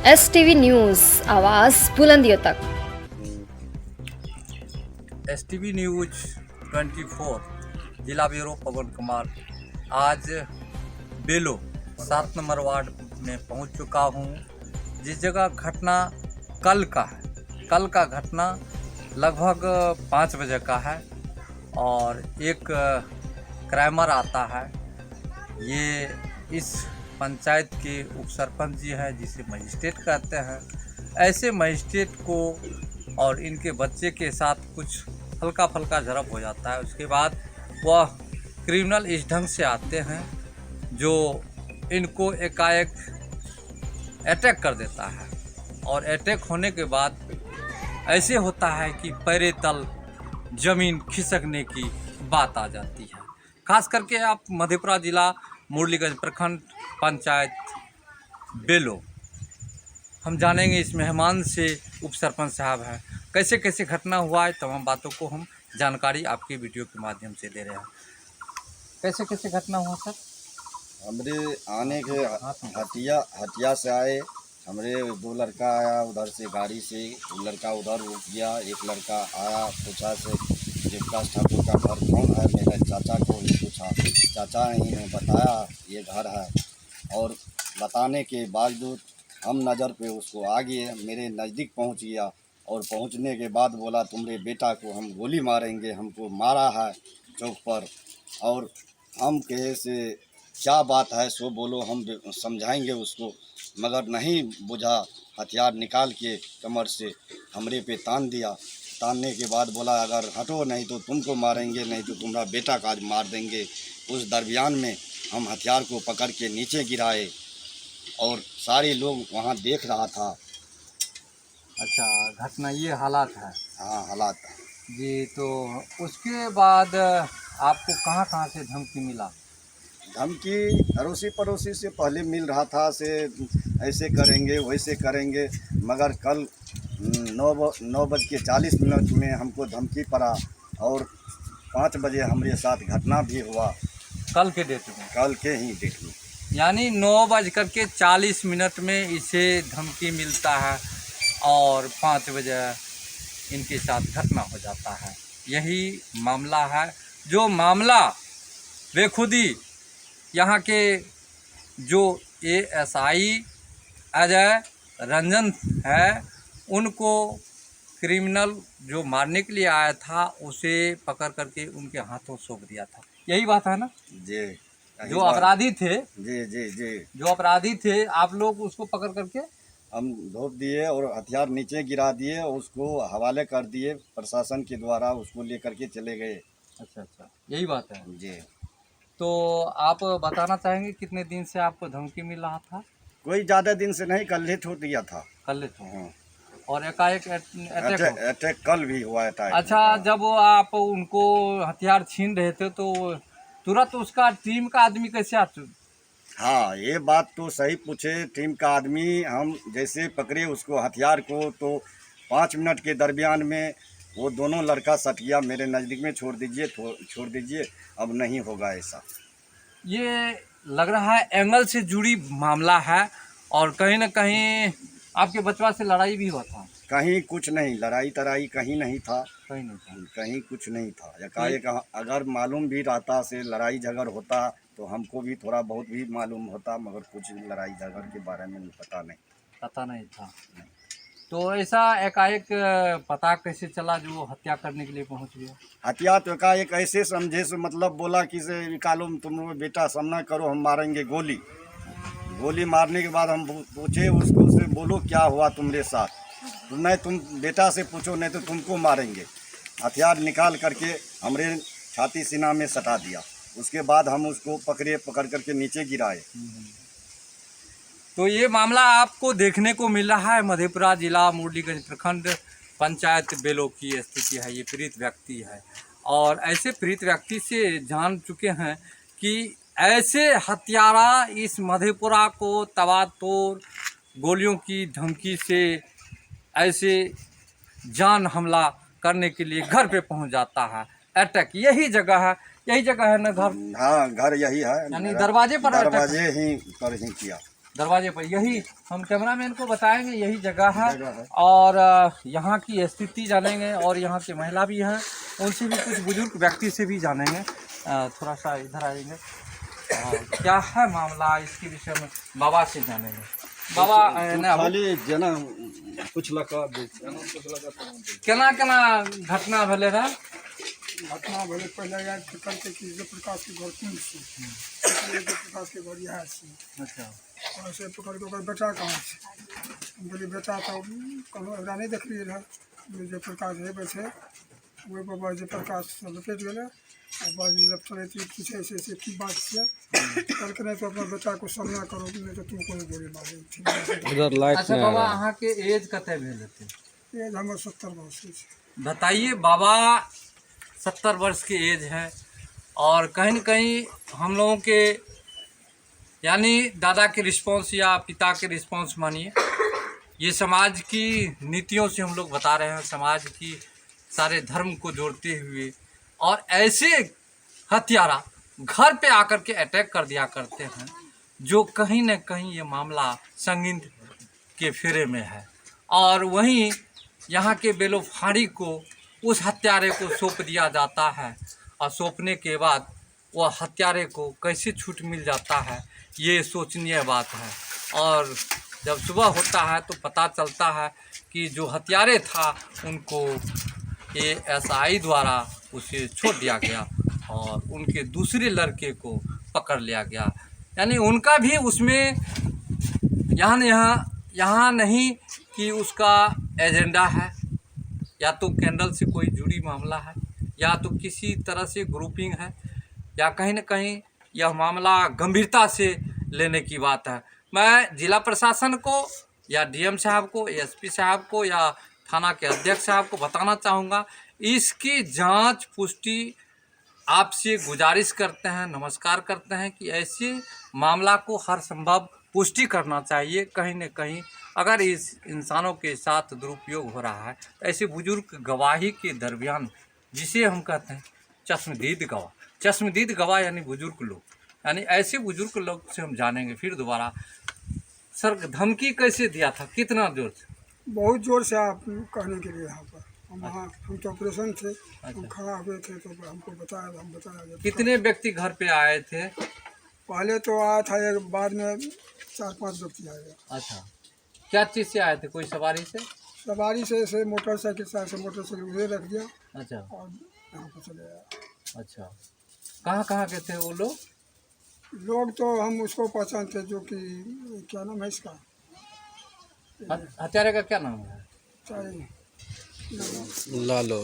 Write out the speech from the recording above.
STV news आवाज़ बुलंदियों तक। STV news 24 जिला ब्यूरो पवन कुमार आज बेलो 7 नंबर वार्ड में पहुंच चुका हूं, जिस जगह घटना कल का घटना लगभग 5 बजे का है और एक क्राइमर आता है। ये इस पंचायत के उप सरपंच जी हैं, जिसे मजिस्ट्रेट कहते हैं। ऐसे मजिस्ट्रेट को और इनके बच्चे के साथ कुछ हल्का फल्का झड़प हो जाता है। उसके बाद वह क्रिमिनल इस ढंग से आते हैं जो इनको एकाएक अटैक कर देता है और अटैक होने के बाद ऐसे होता है कि पैरे तल जमीन खिसकने की बात आ जाती है। खास करके आप मधेपुरा जिला मुरलीगंज प्रखंड पंचायत बेलो हम जानेंगे इस मेहमान से। उप सरपंच साहब हैं, कैसे कैसे घटना हुआ है, तमाम बातों को हम जानकारी आपके वीडियो के माध्यम से दे रहे हैं। कैसे कैसे घटना हुआ सर? हमरे आने के हटिया से आए। हमरे 2 लड़का आया उधर से गाड़ी से, वो लड़का उधर रुक गया। एक लड़का आया, पूछा से देवदास ठाकुर का घर कौन है, मेरे चाचा को ही पूछा। चाचा ही ने बताया ये घर है, और बताने के बावजूद हम नज़र पे उसको आ गए। मेरे नज़दीक पहुंच गया और पहुंचने के बाद बोला तुम्हारे बेटा को हम गोली मारेंगे, हमको मारा है चौक पर, और हम कहे से क्या बात है सो बोलो, हम समझाएंगे उसको। मगर नहीं बुझा, हथियार निकाल के कमर से हमरे पे तान दिया। तानने के बाद बोला अगर हटो नहीं तो तुमको मारेंगे, नहीं तो तुम्हारा बेटा का आज मार देंगे। उस दरमियान में हम हथियार को पकड़ के नीचे गिराए और सारे लोग वहाँ देख रहा था। अच्छा, घटना ये हालात है। हाँ, हालात जी, तो उसके बाद आपको कहाँ कहाँ से धमकी मिला? धमकी अड़ोसी पड़ोसी से पहले मिल रहा था, से ऐसे करेंगे वैसे करेंगे। मगर कल 9:40 में हमको धमकी पड़ा और 5 बजे हमारे साथ घटना भी हुआ। कल के डेट में? कल के ही डेट में, यानी 9:40 में इसे धमकी मिलता है और 5 बजे इनके साथ घटना हो जाता है। यही मामला है, जो मामला बेखुदी यहाँ के जो ASI अजय रंजन है, उनको क्रिमिनल जो मारने के लिए आया था उसे पकड़ करके उनके हाथों सौंप दिया था। यही बात है ना? जी, जो अपराधी थे, जी जी जी, जो अपराधी थे, आप लोग उसको पकड़ करके हम धोप दिए और हथियार नीचे गिरा दिए, उसको हवाले कर दिए प्रशासन के द्वारा, उसको लेकर के चले गए। अच्छा, यही बात है। जी, तो आप बताना चाहेंगे कितने दिन से आपको धमकी मिल रहा था? कोई ज़्यादा दिन से नहीं, कल ही छोड़ दिया था। कल तो हाँ। और एकाएक अटैक हो। अटैक कल भी हुआ अटैक। अच्छा, जब आप उनको हथियार छीन रहे थे तो तुरंत उसका टीम का आदमी कैसे आ? हाँ, ये बात तो सही पूछे। टीम का आदमी हम जैसे पकड़े उसको हथियार को, तो 5 मिनट के दरमियान में वो दोनों लड़का सट गया मेरे नज़दीक में, छोड़ दीजिए, अब नहीं होगा ऐसा। ये लग रहा है एंगल से जुड़ी मामला है और कहीं ना कहीं आपके बचवा से लड़ाई भी हुआ था? कहीं कुछ नहीं, लड़ाई तराई कहीं नहीं था, कहीं नहीं था। कहीं कुछ नहीं था। एकाएक अगर मालूम भी रहता से लड़ाई झगड़ होता तो हमको भी थोड़ा बहुत भी मालूम होता, मगर कुछ लड़ाई झगड़ के बारे में पता नहीं था। तो ऐसा एकाएक पता कैसे चला जो हत्या करने के लिए पहुंच गया? हत्या तो एकाएक ऐसे समझे से, मतलब बोला कि से निकालो तुम बेटा, सामना करो, हम मारेंगे। गोली मारने के बाद हम पूछे उसको से बोलो क्या हुआ तुम्हारे साथ, तो नहीं तुम बेटा से पूछो नहीं तो तुमको मारेंगे। हथियार निकाल करके हमरे छाती सीना में सटा दिया। उसके बाद हम उसको पकड़ करके नीचे गिराए। तो ये मामला आपको देखने को मिल रहा है मधेपुरा जिला मुरलीगंज प्रखंड पंचायत बेलो की स्थिति है। ये पीड़ित व्यक्ति है और ऐसे पीड़ित व्यक्ति से जान चुके हैं कि ऐसे हत्यारा इस मधेपुरा को तबातोड़ गोलियों की धमकी से ऐसे जान हमला करने के लिए घर पे पहुंच जाता है। अटैक यही जगह है ना घर? हाँ, घर यही है, यानी दरवाजे पर दरवाजे ही पर ही किया। दरवाजे पर। यही हम कैमरामैन को बताएंगे, यही जगह है और यहाँ की स्थिति जानेंगे और यहाँ के महिला भी हैं, उनसे भी कुछ बुजुर्ग व्यक्ति से भी जानेंगे। थोड़ा सा इधर आएंगे, क्या है मामला इसके विषय में बाबा से जानेंगे। बाबा खाली जना कुछ लगा केना केना घटना भेले रहा? घटना भेले पहले याद करते कि जयप्रकाश के घर कौन छी, जयप्रकाश के घर यहाँ छी। अच्छा, से पकड़ के बेटा कहाँ छै, हम बोली बेटा तो कहूँ एकरा नहीं देखलिए रहा, जयप्रकाश हेबे छै वही बाबा जयप्रकाश से लपेट गए और बाजी लपटे पूछे से की बात है, कहलक नहीं तो अपना बेटा को सामना करो, नहीं तो तुम कोई गोली मारे। अच्छा बाबा अहाँ के एज कते भेल हेतै? एज हमर 70 वर्ष छै। बताइए बाबा 70 वर्ष की एज है और कहीं न कहीं हम लोगों के यानी दादा के रिस्पॉन्स या पिता के रिस्पॉन्स मानिए, ये समाज की नीतियों से हम लोग बता रहे हैं, समाज की सारे धर्म को जोड़ते हुए, और ऐसे हत्यारा घर पे आकर के अटैक कर दिया करते हैं जो कहीं न कहीं ये मामला संगीन के फेरे में है। और वहीं यहाँ के बेलो फाड़ी को उस हत्यारे को सौंप दिया जाता है और सौंपने के बाद वह हत्यारे को कैसे छूट मिल जाता है, ये सोचनीय बात है। और जब सुबह होता है तो पता चलता है कि जो हत्यारे था उनको ASI द्वारा उसे छोड़ दिया गया और उनके दूसरे लड़के को पकड़ लिया गया। यानी उनका भी उसमें यहाँ नहीं कि उसका एजेंडा है, या तो कैंडल से कोई जुड़ी मामला है, या तो किसी तरह से ग्रुपिंग है, या कहीं न कहीं यह मामला गंभीरता से लेने की बात है। मैं जिला प्रशासन को या DM साहब को, ASP साहब को या थाना के अध्यक्ष साहब को बताना चाहूँगा, इसकी जांच पुष्टि आपसे गुजारिश करते हैं, नमस्कार करते हैं कि ऐसे मामला को हर संभव पुष्टि करना चाहिए। कहीं न कहीं अगर इस इंसानों के साथ दुरुपयोग हो रहा है तो ऐसे बुजुर्ग गवाही के दरमियान, जिसे हम कहते हैं चश्मदीद गवाह यानी बुजुर्ग लोग, यानी ऐसे बुजुर्ग लोग से हम जानेंगे। फिर दोबारा सर धमकी कैसे दिया था, कितना जोर से? बहुत जोर से आप कहने के लिए यहाँ पर हम तो ऑपरेशन थे, हम खड़ा हुए थे तो हमको बताया, हम बताया। कितने व्यक्ति घर पे आए थे? पहले तो आया था एक, बाद में 4-5 व्यक्ति आए। अच्छा, क्या चीज़ से आए थे? कोई सवारी से? सवारी से मोटरसाइकिल से मोटरसाइकिल उधर रख दिया अच्छा, और यहाँ पर चले आया। अच्छा, कहाँ के थे वो लोग? लोग तो हम उसको पहचानते, जो कि क्या नाम है इसका, हत्यारे का क्या नाम है? चाहे लालो